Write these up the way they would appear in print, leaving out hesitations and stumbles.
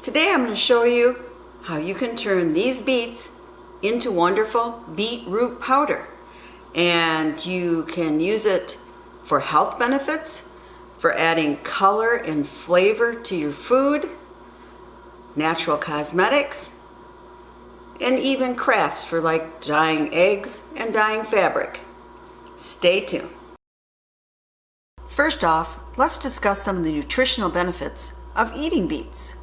Today I'm going to show you how you can turn these beets into wonderful beetroot powder. And you can use it for health benefits, for adding color and flavor to your food, natural cosmetics, and even crafts for like dyeing eggs and dyeing fabric. Stay tuned. First off, let's discuss some of the nutritional benefits of eating beets.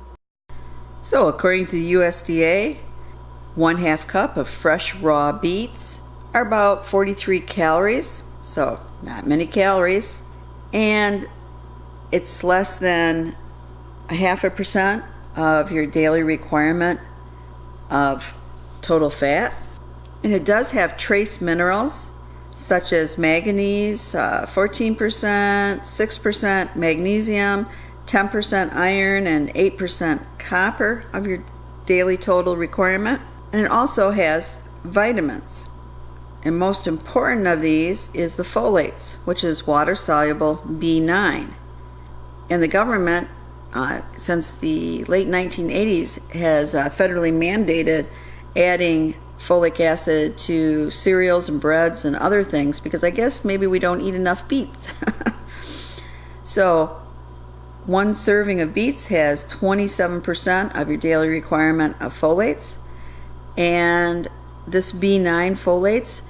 So according to the USDA, 1/2 cup of fresh raw beets are about 43 calories, so not many calories, and it's less than 0.5% of your daily requirement of total fat. And it does have trace minerals such as manganese, 14%, 6% magnesium, 10% iron, and 8% copper of your daily total requirement. And it also has vitamins. And most important of these is the folates, which is water-soluble B9. And the government, since the late 1980s, has federally mandated adding folic acid to cereals and breads and other things because I guess maybe we don't eat enough beets. So one serving of beets has 27% of your daily requirement of folates, and this B9 folates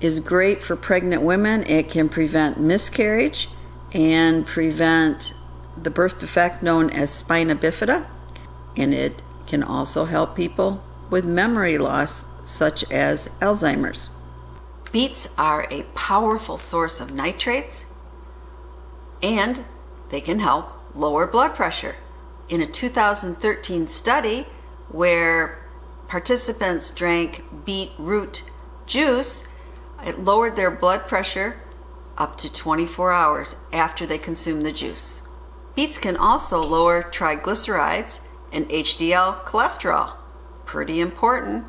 is great for pregnant women. It can prevent miscarriage and prevent the birth defect known as spina bifida, and it can also help people with memory loss such as Alzheimer's. Beets are a powerful source of nitrates, and they can help lower blood pressure. In a 2013 study where participants drank beetroot juice, it lowered their blood pressure up to 24 hours after they consumed the juice. Beets can also lower triglycerides and HDL cholesterol. Pretty important.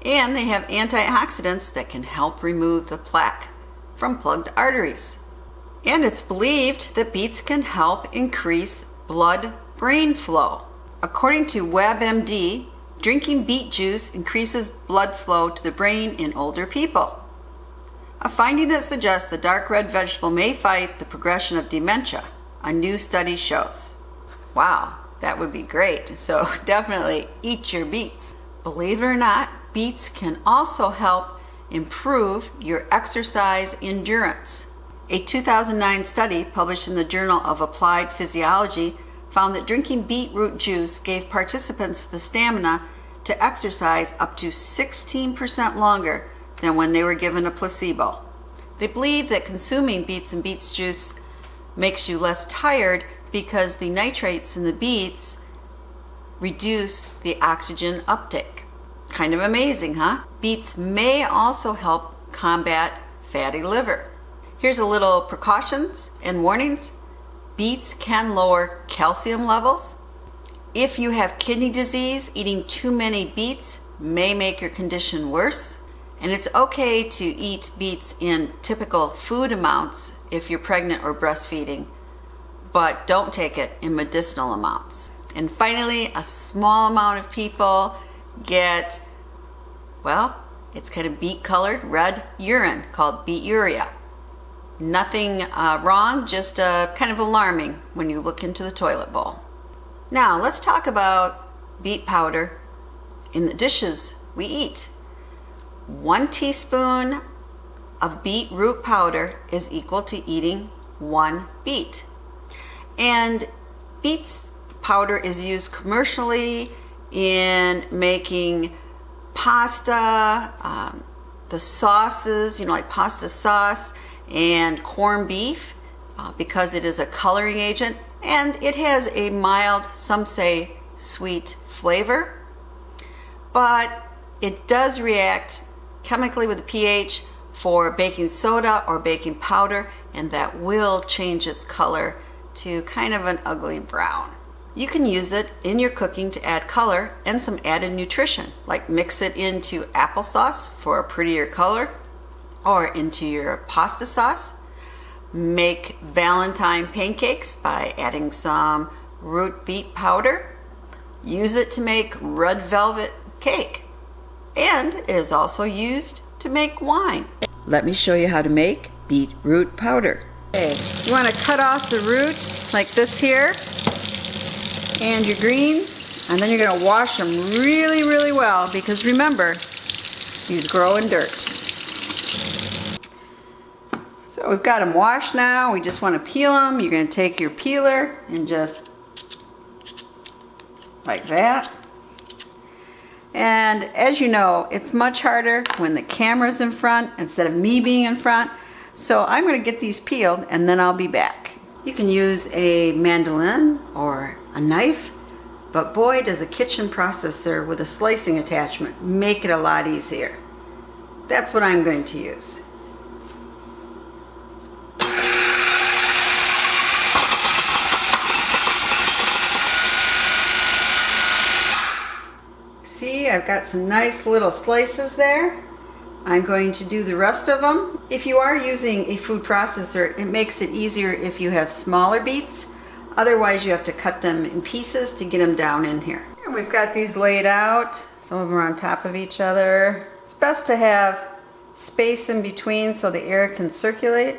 And they have antioxidants that can help remove the plaque from plugged arteries. And it's believed that beets can help increase blood-brain flow. According to WebMD, drinking beet juice increases blood flow to the brain in older people. A finding that suggests the dark red vegetable may fight the progression of dementia, a new study shows. Wow, that would be great. So definitely eat your beets. Believe it or not, beets can also help improve your exercise endurance. A 2009 study published in the Journal of Applied Physiology found that drinking beetroot juice gave participants the stamina to exercise up to 16% longer than when they were given a placebo. They believe that consuming beets and beets juice makes you less tired because the nitrates in the beets reduce the oxygen uptake. Kind of amazing, huh? Beets may also help combat fatty liver. Here's a little precautions and warnings. Beets can lower calcium levels. If you have kidney disease, eating too many beets may make your condition worse. And it's okay to eat beets in typical food amounts if you're pregnant or breastfeeding, but don't take it in medicinal amounts. And finally, a small amount of people get, well, it's kind of beet colored red urine called beeturia. Nothing wrong, just kind of alarming when you look into the toilet bowl. Now let's talk about beet powder in the dishes we eat. 1 teaspoon of beetroot powder is equal to eating 1 beet. And beets powder is used commercially in making pasta, the sauces, like pasta sauce and corned beef, because it is a coloring agent and it has a mild, some say sweet flavor, but it does react chemically with the pH for baking soda or baking powder, and that will change its color to kind of an ugly brown. You can use it in your cooking to add color and some added nutrition, like mix it into applesauce for a prettier color or into your pasta sauce. Make Valentine pancakes by adding some root beet powder, use it to make red velvet cake. And it is also used to make wine. Let me show you how to make beetroot powder. Okay, you want to cut off the root like this here and your greens, and then you're going to wash them really, really well, because remember, these grow in dirt. So we've got them washed now. We just want to peel them. You're going to take your peeler and just like that. And as you know, it's much harder when the camera's in front instead of me being in front. So I'm going to get these peeled and then I'll be back. You can use a mandolin or a knife, but boy, does a kitchen processor with a slicing attachment make it a lot easier. That's what I'm going to use. See, I've got some nice little slices there. I'm going to do the rest of them. If you are using a food processor, it makes it easier if you have smaller beets. Otherwise, you have to cut them in pieces to get them down in here. And we've got these laid out. Some of them are on top of each other. It's best to have space in between so the air can circulate.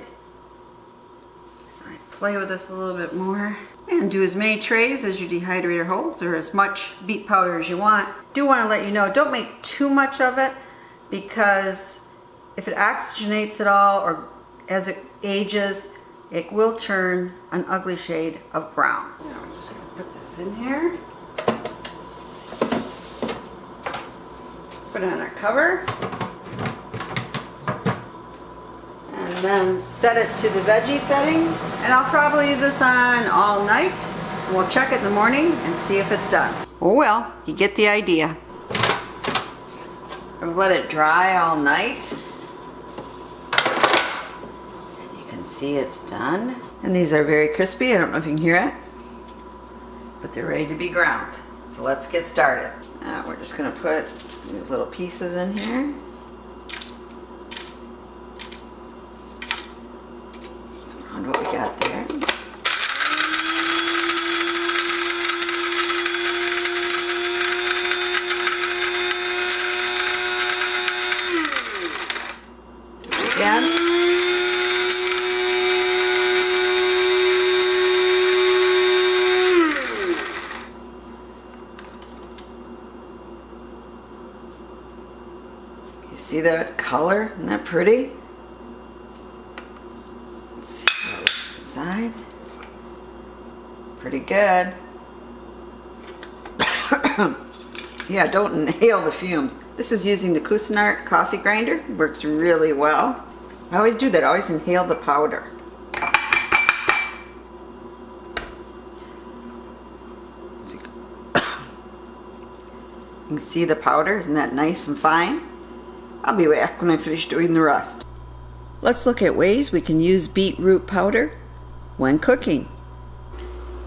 So I play with this a little bit more. And do as many trays as your dehydrator holds, or as much beet powder as you want. Do want to let you know, don't make too much of it, because if it oxygenates at all or as it ages, it will turn an ugly shade of brown. Now we're just going to put this in here. Put it on our cover. And then set it to the veggie setting. And I'll probably leave this on all night. And we'll check it in the morning and see if it's done. Oh well, you get the idea. I'll let it dry all night. And you can see it's done. And these are very crispy. I don't know if you can hear it. But they're ready to be ground. So let's get started. Now we're just going to put these little pieces in here. What we got there. Do it again. You see that color? Isn't that pretty? Side. Pretty good. Yeah, don't inhale the fumes. This is using the Cuisinart coffee grinder. It works really well. I always do that. I always inhale the powder. You can see the powder. Isn't that nice and fine? I'll be back when I finish doing the rest. Let's look at ways we can use beetroot powder when cooking.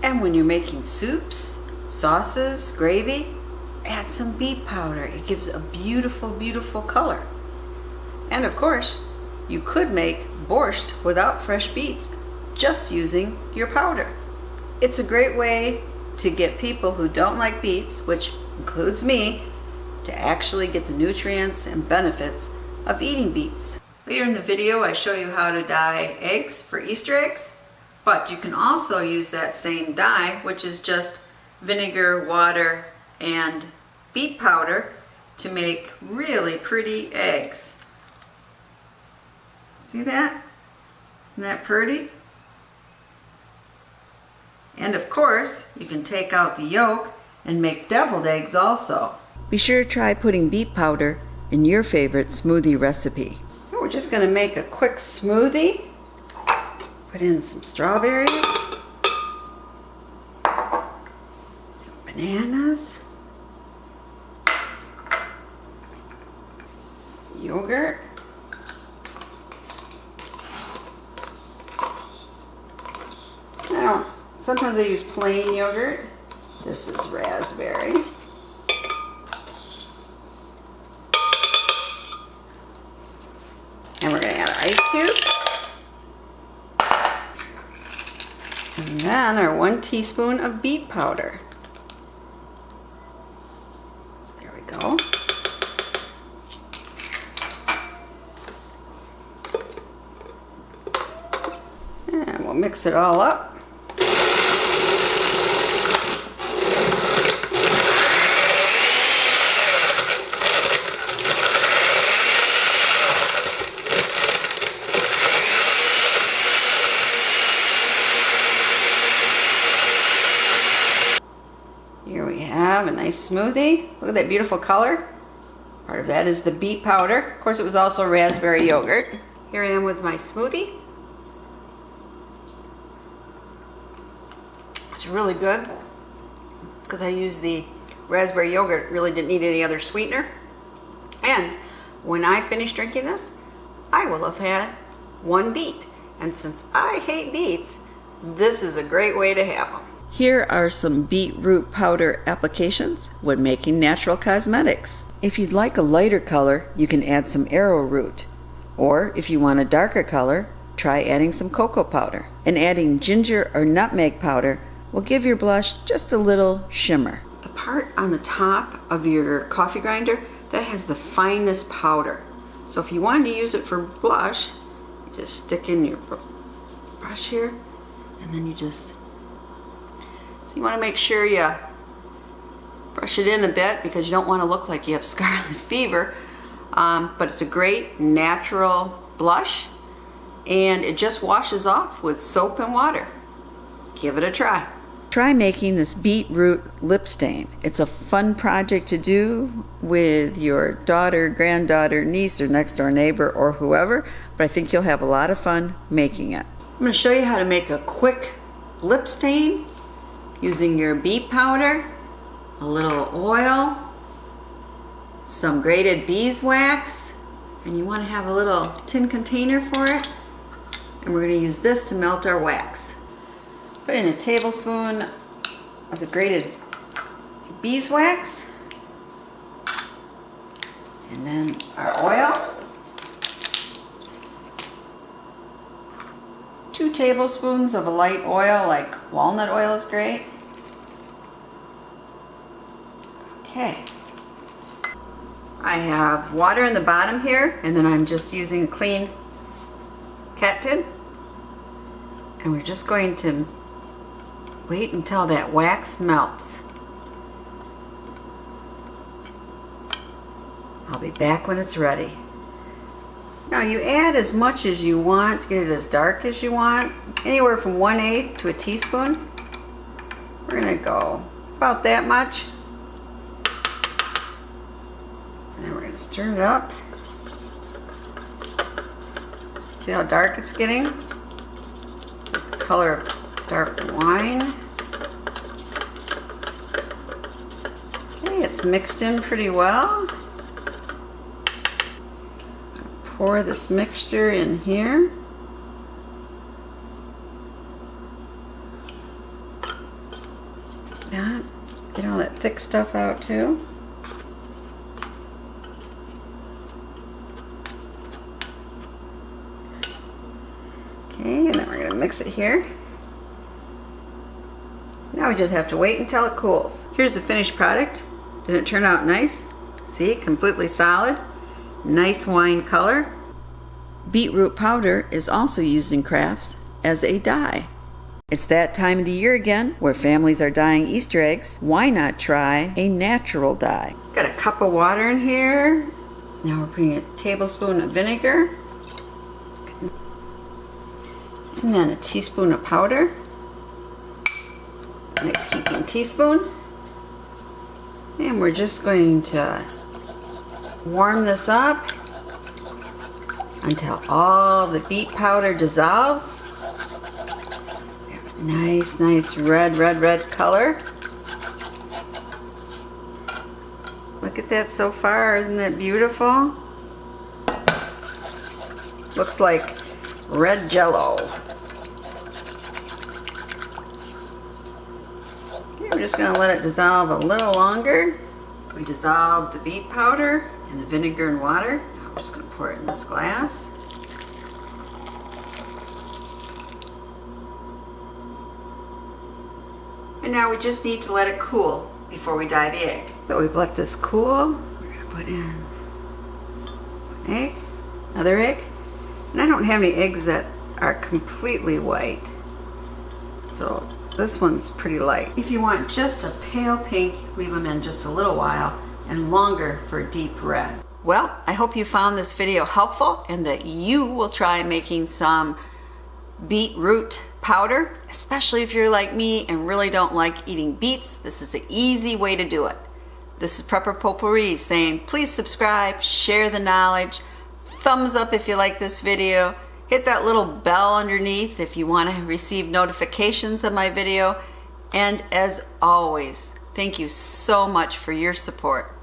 And when you're making soups, sauces, gravy, add some beet powder. It gives a beautiful, beautiful color. And of course, you could make borscht without fresh beets, just using your powder. It's a great way to get people who don't like beets, which includes me, to actually get the nutrients and benefits of eating beets. Later in the video, I show you how to dye eggs for Easter eggs. But you can also use that same dye, which is just vinegar, water, and beet powder, to make really pretty eggs. See that? Isn't that pretty? And of course, you can take out the yolk and make deviled eggs also. Be sure to try putting beet powder in your favorite smoothie recipe. So we're just going to make a quick smoothie. Put in some strawberries, some bananas, some yogurt, now sometimes I use plain yogurt. This is raspberry. And we're going to add our ice cubes. And then our 1 teaspoon of beet powder. mix it all up. Here we have a nice smoothie. Look at that beautiful color. Part of that is the beet powder. Of course, it was also raspberry yogurt. Here I am with my smoothie. It's really good because I used the raspberry yogurt. Really didn't need any other sweetener. And when I finish drinking this, I will have had one beet. And since I hate beets, this is a great way to have them. Here are some beetroot powder applications when making natural cosmetics. If you'd like a lighter color, you can add some arrowroot. Or if you want a darker color, try adding some cocoa powder. And adding ginger or nutmeg powder will give your blush just a little shimmer. The part on the top of your coffee grinder, that has the finest powder. So if you want to use it for blush, you just stick in your brush here, and then you just... So you want to make sure you brush it in a bit because you don't want to look like you have scarlet fever. But it's a great natural blush, and it just washes off with soap and water. Give it a try. Try making this beetroot lip stain. It's a fun project to do with your daughter, granddaughter, niece, or next door neighbor, or whoever, but I think you'll have a lot of fun making it. I'm going to show you how to make a quick lip stain using your beet powder, a little oil, some grated beeswax, and you want to have a little tin container for it. And we're going to use this to melt our wax. Put in a tablespoon of the grated beeswax, and then our oil, 2 tablespoons of a light oil, like walnut oil is great. Okay. I have water in the bottom here, and then I'm just using a clean cat tin. And we're just going to wait until that wax melts. I'll be back when it's ready. Now you add as much as you want to get it as dark as you want, anywhere from 1/8 to a teaspoon. We're going to go about that much. And then we're going to stir it up. See how dark it's getting? The color of dark wine. Okay, it's mixed in pretty well. Pour this mixture in here. Yeah, get all that thick stuff out too. Okay, and then we're going to mix it here. Now we just have to wait until it cools. Here's the finished product. Didn't it turn out nice? See, completely solid. Nice wine color. Beetroot powder is also used in crafts as a dye. It's that time of the year again where families are dyeing Easter eggs. Why not try a natural dye? Got a cup of water in here. Now we're putting a tablespoon of vinegar. And then a teaspoon of powder. Nice heaping teaspoon. And we're just going to warm this up until all the beet powder dissolves. Nice red color. Look at that so far, isn't that beautiful? Looks like red jello. Okay, we're just going to let it dissolve a little longer. We dissolved the beet powder and the vinegar and water. Now we're just going to pour it in this glass. And now we just need to let it cool before we dye the egg. So we've let this cool. We're going to put in an egg, another egg. And I don't have any eggs that are completely white. So this one's pretty light. If you want just a pale pink, leave them in just a little while, and longer for a deep red. Well, I hope you found this video helpful and that you will try making some beetroot powder, especially if you're like me and really don't like eating beets. This is an easy way to do it. This is Prepper Potpourri saying please subscribe, share the knowledge, thumbs up if you like this video, hit that little bell underneath if you want to receive notifications of my video, and as always, thank you so much for your support.